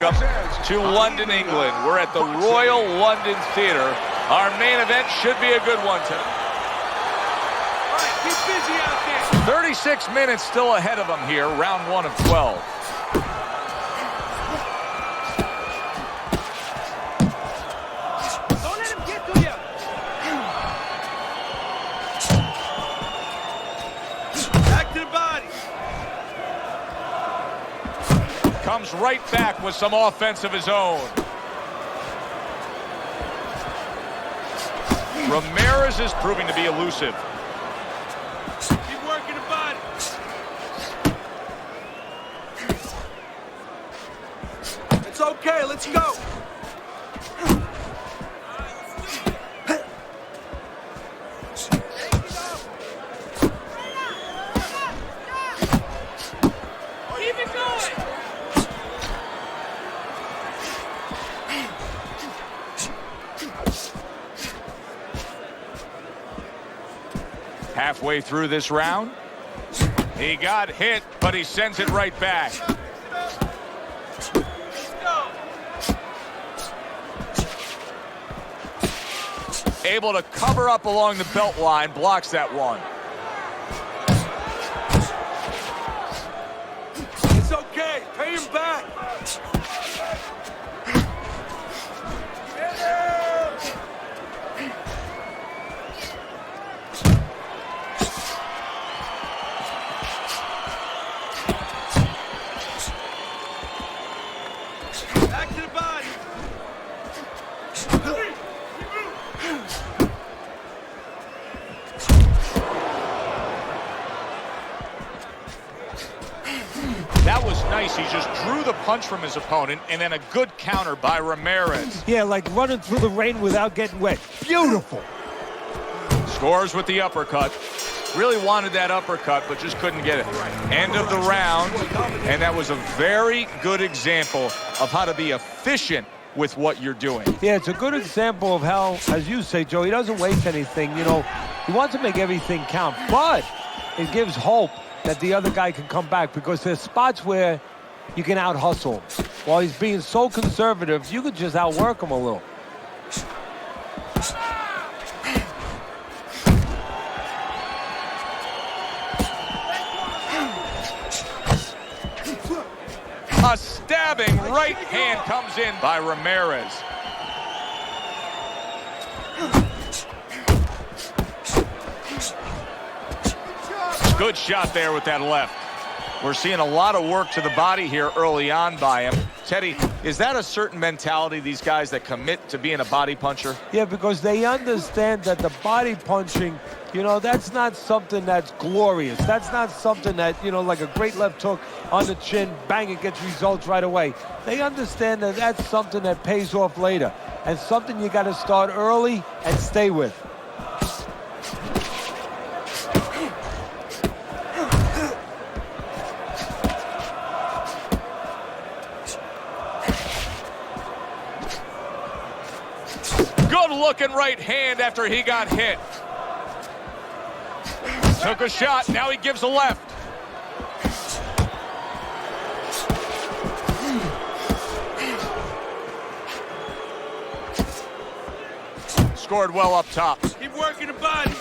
To London, England. We're at the Royal London Theatre. Our main event should be a good one tonight. All right, keep busy out there. 36 minutes still ahead of them here, round 1 of 12. Don't let him get to you. Back to the body. Comes right back with some offense of his own. Ramirez is proving to be elusive. Keep working the body. It's okay, let's go. Keep it going. Halfway through this round, he got hit, but he sends it right back. Able to cover up along the belt line, blocks that one. It's okay, pay him back. Back to the body. That was nice. He just drew the punch from his opponent, and then a good counter by Ramirez. Yeah, like running through the rain without getting wet. Beautiful. Scores with the uppercut. Really wanted that uppercut, but just couldn't get it. End of the round, and that was a very good example of how to be efficient with what you're doing. Yeah, it's a good example of how, as you say, Joe, he doesn't waste anything. You know, he wants to make everything count, but it gives hope that the other guy can come back, because there's spots where you can out-hustle him. While he's being so conservative, you could just outwork him a little. A stabbing right hand comes in by Ramirez. Good shot there with that left. We're seeing a lot of work to the body here early on by him. Teddy, is that a certain mentality, these guys that commit to being a body puncher? Yeah, because they understand that the body punching, you know, that's not something that's glorious. That's not something that, you know, like a great left hook on the chin, bang, it gets results right away. They understand that that's something that pays off later, and something you got to start early and stay with. Good looking right hand after he got hit. Took a shot, now he gives a left. Scored well up top. Keep working the body.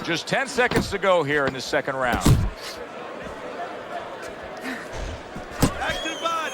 Just 10 seconds to go here in the second round. Back to the body.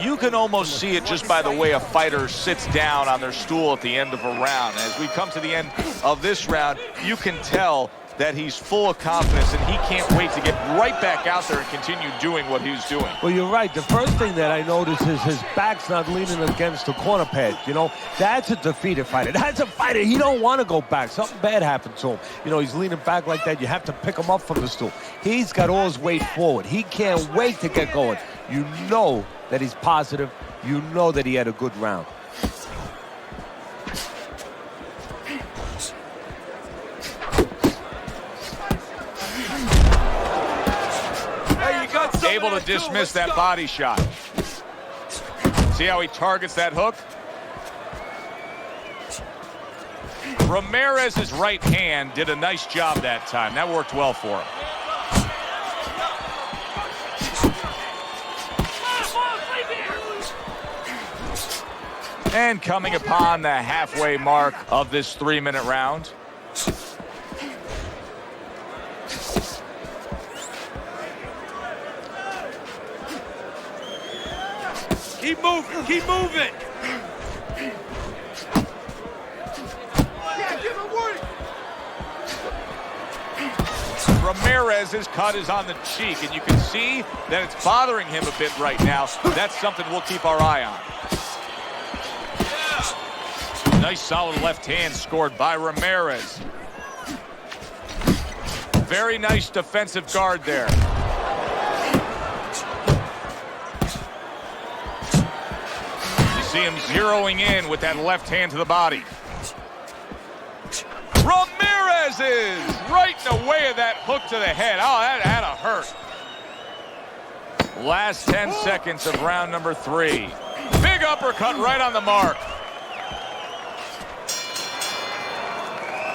You can almost see it just by the way a fighter sits down on their stool at the end of a round. As we come to the end of this round, you can tell that he's full of confidence and he can't wait to get right back out there and continue doing what he's doing. Well, you're right. The first thing that I notice is his back's not leaning against the corner pad. You know, that's a defeated fighter. That's a fighter. He don't want to go back. Something bad happened to him. You know, he's leaning back like that. You have to pick him up from the stool. He's got all his weight forward. He can't wait to get going. You know that he's positive. You know that he had a good round. able to dismiss that body shot. See how he targets that hook? Ramirez's right hand did a nice job that time. That worked well for him. And coming upon the halfway mark of this 3-minute round. Keep moving, keep moving. Yeah, give him warning. Ramirez's cut is on the cheek, and you can see that it's bothering him a bit right now. That's something we'll keep our eye on. Nice solid left hand scored by Ramirez. Very nice defensive guard there. You see him zeroing in with that left hand to the body. Ramirez is right in the way of that hook to the head. Oh, that had to hurt. Last 10 seconds of round number 3. Big uppercut right on the mark.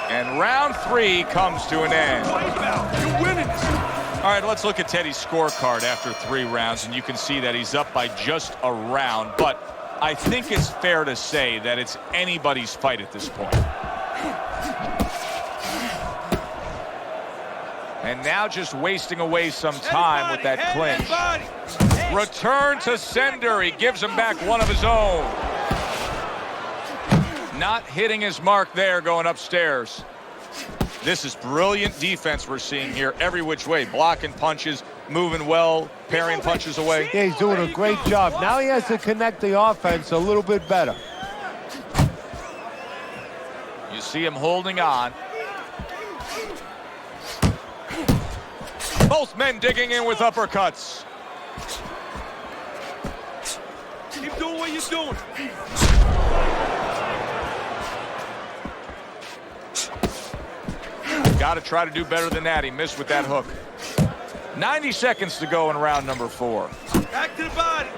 And round 3 comes to an end. You're winning this. All right, let's look at Teddy's scorecard after 3 rounds, and you can see that he's up by just a round. But I think it's fair to say that it's anybody's fight at this point. And now just wasting away some time with that clinch. Return to sender. He gives him back one of his own. Not hitting his mark there, going upstairs. This is brilliant defense we're seeing here every which way. Blocking punches, moving well, parrying punches away. Yeah, he's doing a great job. Now he has to connect the offense a little bit better. You see him holding on. Both men digging in with uppercuts. Keep doing what you're doing. Got to try to do better than that. He missed with that hook. 90 seconds to go in round number 4. Back to the body.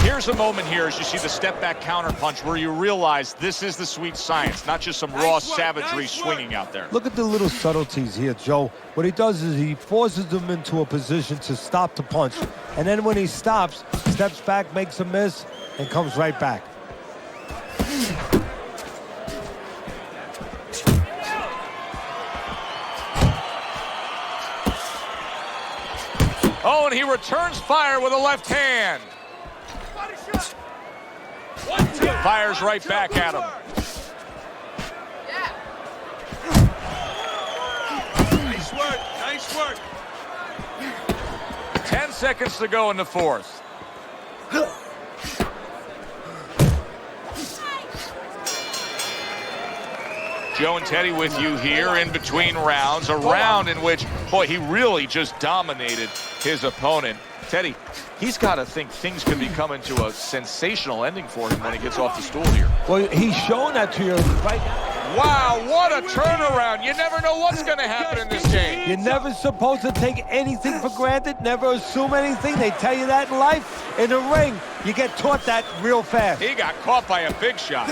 Here's a moment here as you see the step back counter punch where you realize this is the sweet science, not just some raw savagery swinging out there. Look at the little subtleties here, Joe. What he does is he forces them into a position to stop the punch. And then when he stops, steps back, makes a miss, and comes right back. Oh, and he returns fire with a left hand. Fires right back at him. Nice work, nice work. 10 seconds to go in the 4th. Joe and Teddy with you here in between rounds. A round in which, boy, he really just dominated his opponent. Teddy, he's got to think things could be coming to a sensational ending for him when he gets off the stool here. Well, he's showing that to you right now. Wow, what a turnaround. You never know what's going to happen in this game. You're never supposed to take anything for granted, never assume anything. They tell you that in life. In the ring, you get taught that real fast. He got caught by a big shot.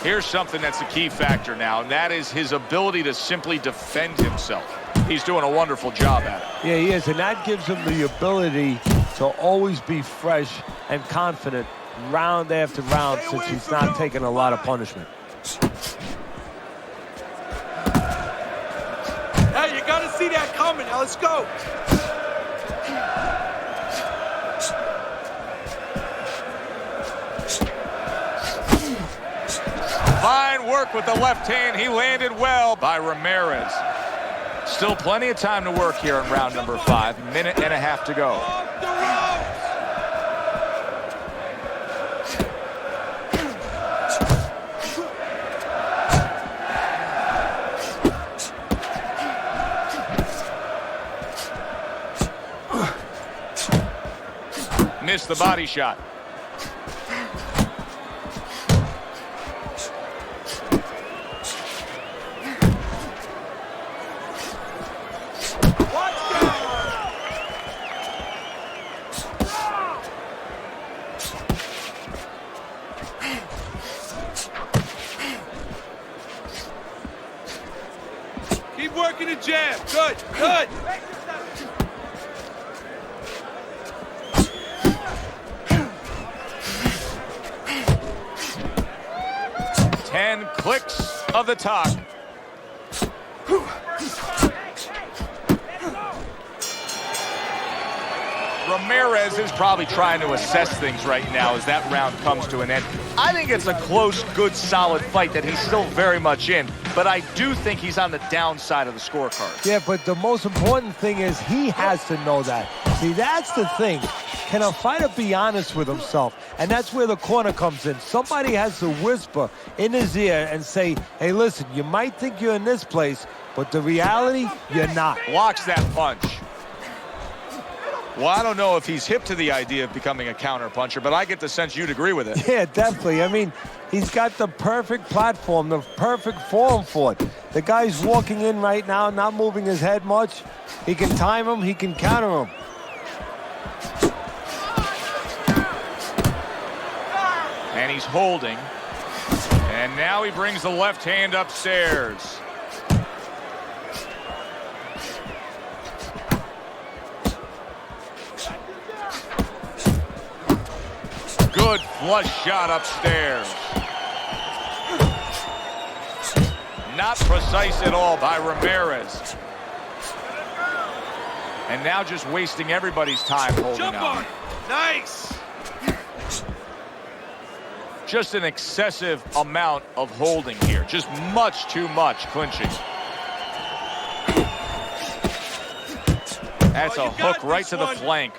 Here's something that's a key factor now, and that is his ability to simply defend himself. He's doing a wonderful job at it. Yeah, he is, and that gives him the ability to always be fresh and confident round after round since he's not taking a lot of punishment. Hey, you gotta see that coming. Now let's go. Fine work with the left hand. He landed well by Ramirez. Still plenty of time to work here in round number 5. Minute and a half to go. Off the ropes. Missed the body shot. Keep working the jab. Good, good. 10 clicks of the talk. Ramirez is probably trying to assess things right now as that round comes to an end. I think it's a close, good, solid fight that he's still very much in, but I do think he's on the downside of the scorecard. Yeah, but the most important thing is he has to know that. See, that's the thing. Can a fighter be honest with himself? And that's where the corner comes in. Somebody has to whisper in his ear and say, hey, listen, you might think you're in this place, but the reality, you're not. Blocks that punch. Well, I don't know if he's hip to the idea of becoming a counter-puncher, but I get the sense you'd agree with it. Yeah, definitely. I mean, he's got the perfect platform, the perfect form for it. The guy's walking in right now, not moving his head much. He can time him, he can counter him. And he's holding. And now he brings the left hand upstairs. Good flush shot upstairs. Not precise at all by Ramirez. And now just wasting everybody's time holding Jump on. on. Nice. Just an excessive amount of holding here. Just much too much clinching. That's a hook right to the flank.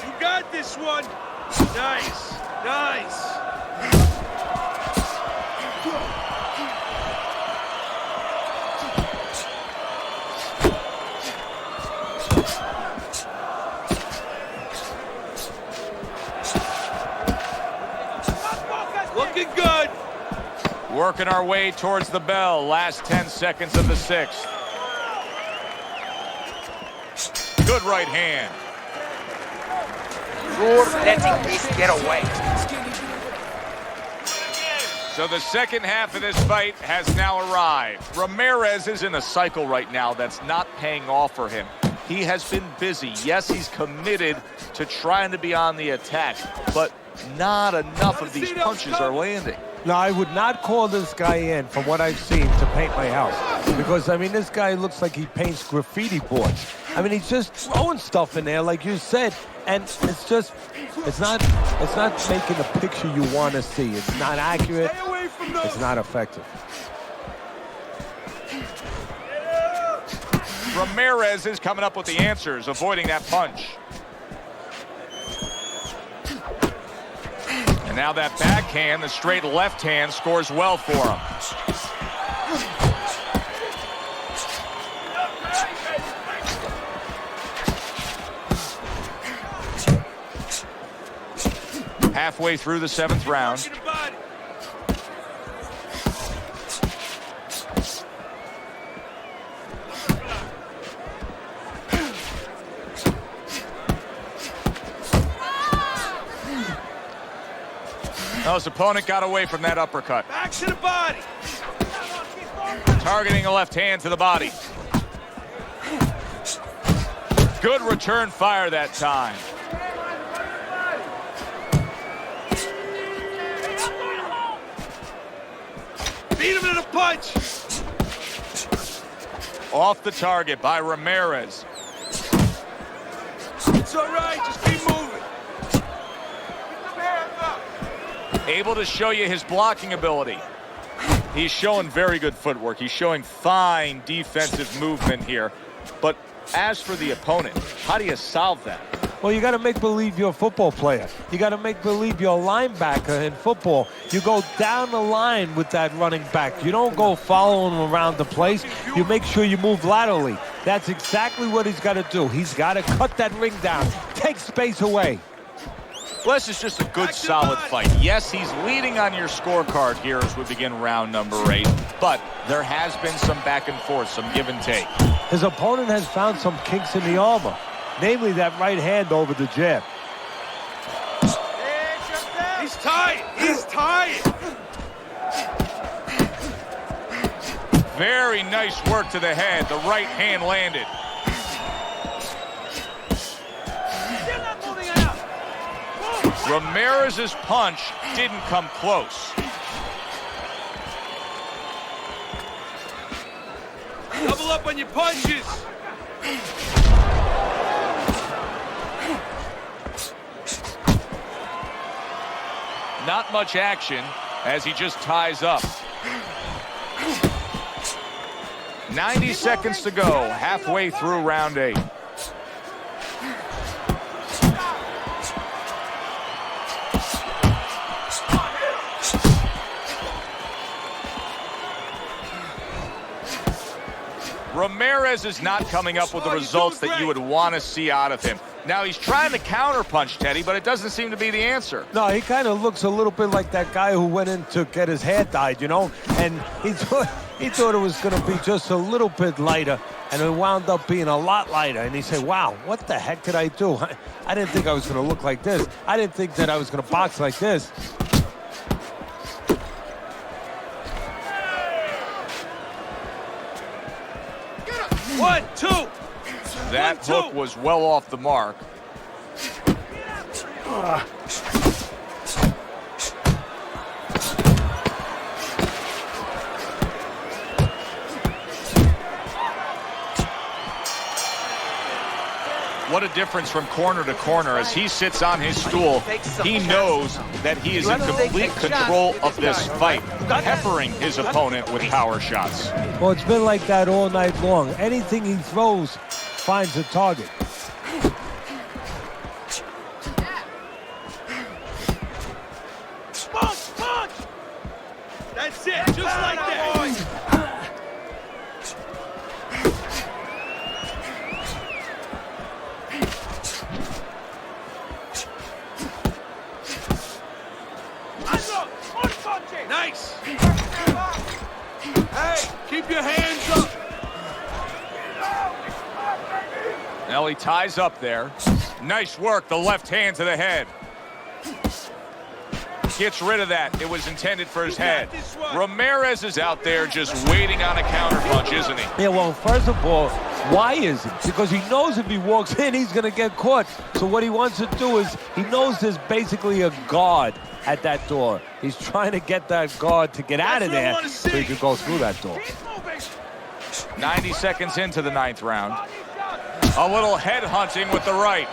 You got this one. Nice, nice. Looking good. Working our way towards the bell. Last 10 seconds of the sixth. Good right hand. You're letting this get away. So the second half of this fight has now arrived. Ramirez is in a cycle right now that's not paying off for him. He has been busy. Yes, he's committed to trying to be on the attack, but not enough of these punches are landing. No, I would not call this guy in, from what I've seen, to paint my house. Because, I mean, this guy looks like he paints graffiti boards. I mean, he's just throwing stuff in there, like you said, and it's just, it's not making the picture you want to see. It's not accurate. It's not effective. Ramirez is coming up with the answers, avoiding that punch. And now that backhand, the straight left hand, scores well for him. Halfway through the seventh round. Oh, his opponent got away from that uppercut. Back to the body. Targeting a left hand to the body. Good return fire that time. Beat him in a punch. Off the target by Ramirez. It's all right. Just keep moving. Able to show you his blocking ability. He's showing very good footwork. He's showing fine defensive movement here. But as for the opponent, how do you solve that? Well, you got to make believe you're a football player. You got to make believe you're a linebacker in football. You go down the line with that running back. You don't go following him around the place. You make sure you move laterally. That's exactly what he's got to do. He's got to cut that ring down, take space away. Well, this is just a good, solid fight. Yes, he's leading on your scorecard here as we begin round number 8, but there has been some back and forth, some give and take. His opponent has found some kinks in the armor, namely that right hand over the jab. He's tied. He's tied. Very nice work to the head. The right hand landed. Ramirez's punch didn't come close. Double up on your punches. Not much action as he just ties up. 90 seconds to go, halfway through round 8. Ramirez is not coming up with the results that you would want to see out of him. Now, he's trying to counterpunch, Teddy, but it doesn't seem to be the answer. No, he kind of looks a little bit like that guy who went in to get his hair dyed, you know? And he thought it was going to be just a little bit lighter, and it wound up being a lot lighter. And he said, wow, what the heck did I do? I didn't think I was going to look like this. I didn't think that I was going to box like this. One, two. That hook was well off the mark. What a difference from corner to corner. As he sits on his stool, he knows that he is in complete control of this fight, peppering his opponent with power shots. Well, it's been like that all night long. Anything he throws finds a target. Punch, punch. That's it, just like that. Nice. Hey, keep your hands up. Now he ties up there. Nice work, the left hand to the head. Gets rid of that. It was intended for his head. Ramirez is out there just waiting on a counterpunch, isn't he? Yeah, well, first of all, why is it? Because he knows if he walks in, he's going to get caught. So what he wants to do is, he knows there's basically a guard at that door. He's trying to get that guard to get out of there so he can go through that door. 90 seconds into the 9th round. A little head hunting with the right.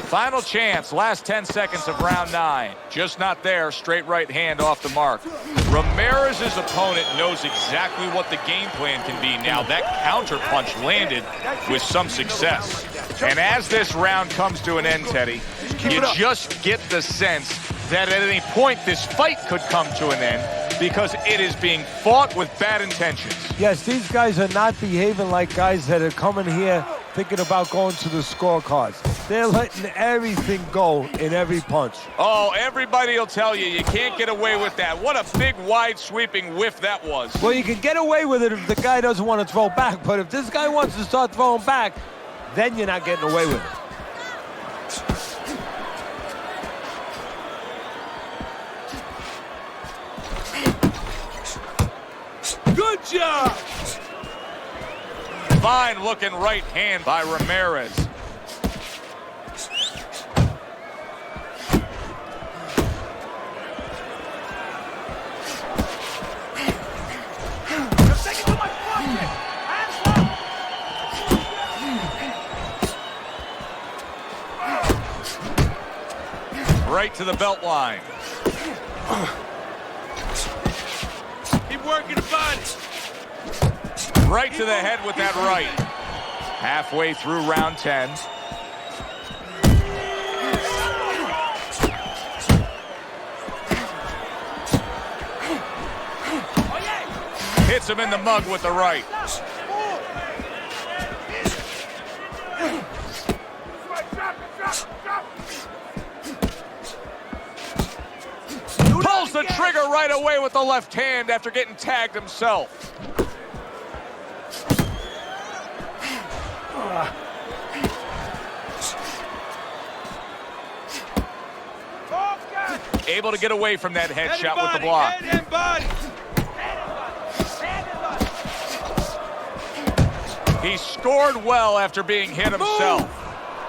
Final chance, last 10 seconds of round 9. Just not there, straight right hand off the mark. Ramirez's opponent knows exactly what the game plan can be now. That counter punch landed with some success. And as this round comes to an end, Teddy, you just get the sense that at any point this fight could come to an end because it is being fought with bad intentions. Yes, these guys are not behaving like guys that are coming here thinking about going to the scorecards. They're letting everything go in every punch. Oh, everybody will tell you, you can't get away with that. What a big, wide, sweeping whiff that was. Well, you can get away with it if the guy doesn't want to throw back, but if this guy wants to start throwing back, then you're not getting away with it. Good job! Fine-looking right hand by Ramirez. Right to the belt line. Keep working the body. Right to the head with that right. Halfway through round 10. Hits him in the mug with the right. Pulls the trigger right away with the left hand after getting tagged himself. Able to get away from that headshot with the block. Head and body. He scored well after being hit himself.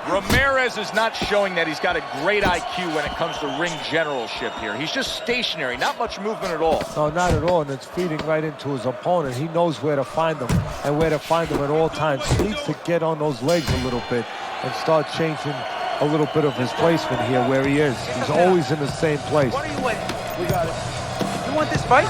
Ramirez is not showing that he's got a great IQ when it comes to ring generalship here. He's just stationary, not much movement at all. No, not at all, and it's feeding right into his opponent. He knows where to find them and where to find them at all times. He needs to get on those legs a little bit and start changing a little bit of his placement here where he is. He's always in the same place. What are you waiting? We got it. You want this fight?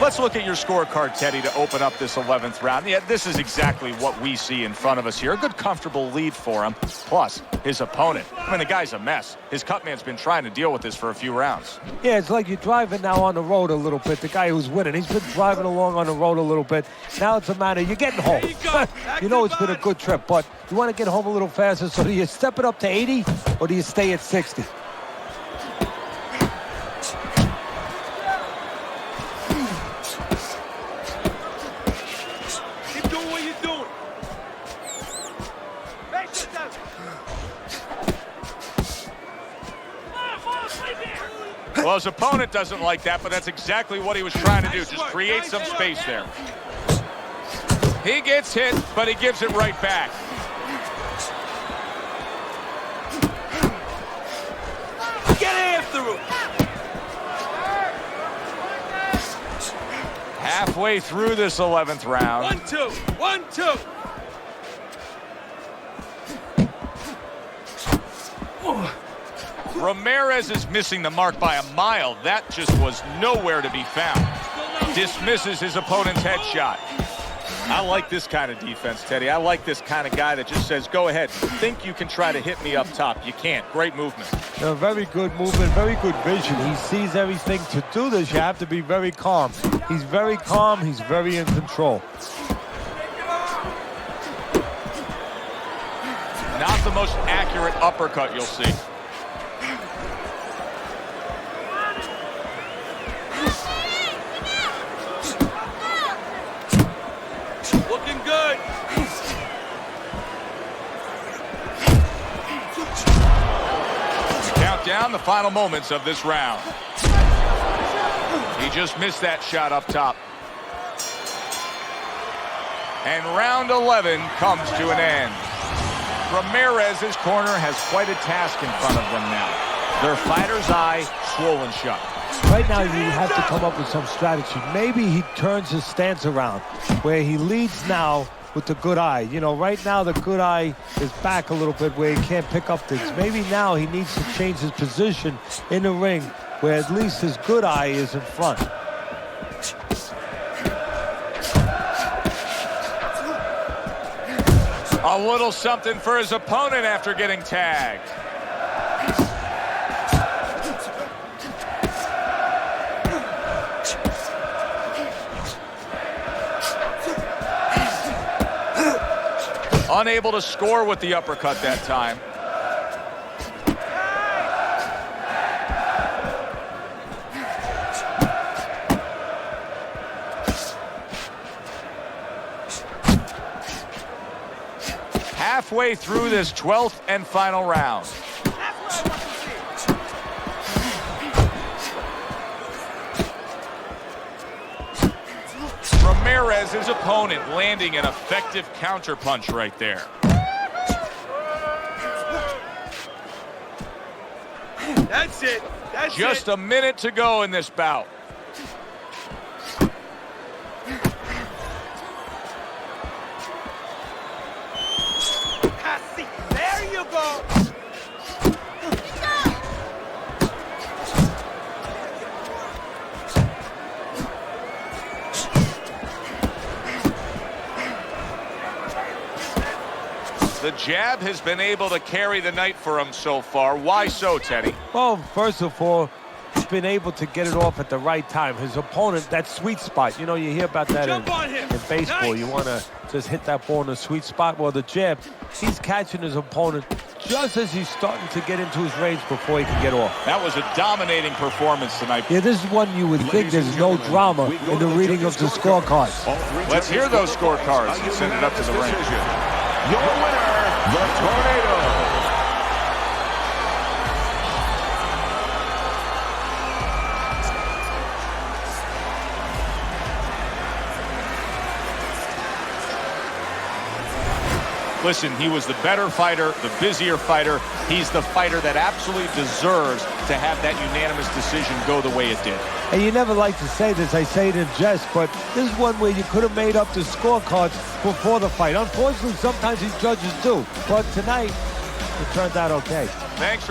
Let's look at your scorecard, Teddy, to open up this 11th round. Yeah, this is exactly what we see in front of us here. A good, comfortable lead for him, plus his opponent. I mean, the guy's a mess. His cutman's been trying to deal with this for a few rounds. Yeah, it's like you're driving now on the road a little bit. The guy who's winning, he's been driving along on the road a little bit. Now it's a matter, you're getting home. You know it's been a good trip, but you want to get home a little faster, so do you step it up to 80 or do you stay at 60? Well, his opponent doesn't like that, but that's exactly what he was trying to do, just create some space there. He gets hit, but he gives it right back. Get after him. Halfway through this 11th round. 1-2. 1-2. Ramirez is missing the mark by a mile. That just was nowhere to be found. Dismisses his opponent's headshot. I like this kind of defense, Teddy. I like this kind of guy that just says, go ahead. Think you can try to hit me up top. You can't. Great movement. Very good movement, very good vision. He sees everything. To do this, you have to be very calm. He's very calm. He's very in control. Not the most accurate uppercut you'll see. Looking good. Count down the final moments of this round. He just missed that shot up top. And round 11 comes to an end. Ramirez's corner has quite a task in front of them now. Their fighter's eye swollen shut. Right now, you have to come up with some strategy. Maybe he turns his stance around, where he leads now with the good eye. You know, right now the good eye is back a little bit where he can't pick up things. Maybe now he needs to change his position in the ring, where at least his good eye is in front. A little something for his opponent after getting tagged. Unable to score with the uppercut that time. Halfway through this 12th and final round. his opponent landing an effective counterpunch right there. That's it. That's Just it. a minute to go in this bout. There you go. The jab has been able to carry the night for him so far. Why so, Teddy? Well, first of all, he's been able to get it off at the right time. His opponent, that sweet spot, you know, you hear about that Jump on him. in baseball. Nice. You want to just hit that ball in the sweet spot. Well, the jab, he's catching his opponent just as he's starting to get into his range before he can get off. That was a dominating performance tonight. Yeah, this is one you would think there's no drama in the reading of the scorecards. Let's hear those scorecards and send it up to the ring. Your winner, the Tornado. Listen, he was the better fighter, the busier fighter. He's the fighter that absolutely deserves to have that unanimous decision go the way it did. And you never like to say this, I say it in jest, but this is one where you could have made up the scorecards before the fight. Unfortunately, sometimes these judges do, but tonight, it turned out okay. Thanks for